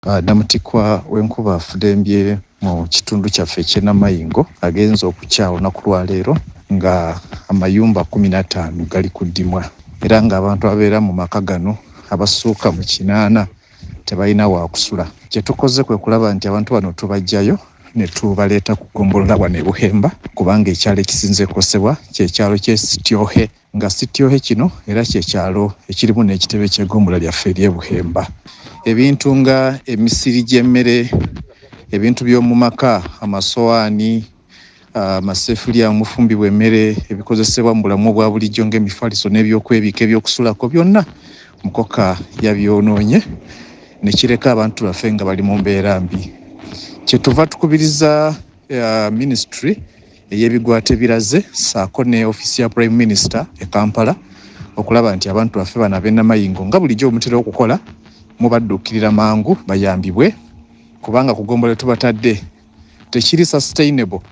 Namutikwa w'enkuba afudembye mu kitundu kyaffe ky'e Namayingo agenza okukyawa olunaku lwa leero nga amayumba 15 gali ku ddimwa era ng'abantu abeera mu maka gano abassuuka mu 8 tebalina wa kusula. Kye tukoze kwe kulaba nti abantu bano tubaggyayo ne tubaleeta ku ggombolola wano e Buhemba kubanga ekyalo ekisinze kukosebwa ky'ekyalo ky'e Sityohe, nga Sityohe kino era ky'ekyalo ekirimu n'ekitebe ky'eggombolola lyaffe ery'e Buhemba. Ebintu nga emisiri gy'emmere, ebintu by'omu maka, amasowaani, amasefulya omufumbibwa emmere, ebikozesebwa mu bulamu obwa bulijjo ng'emifaliso n'ebyokwebika eby'okusulako byonna mukoka yabyonoonye ne kireka abantu baffe nga bali mu mbeera mbi. Kyetuva tukubiriza minisitule ey'ebigwate biraze ssaako ne ofiisi ya Prime Minister e Kampala okulaba nti abantu baffe bano ab'e Namayingo nga bulijjo omutera okukola mubaddukirira mangu bayambibwe kubanga ku ggombolola tubatadde tekiri sustainable.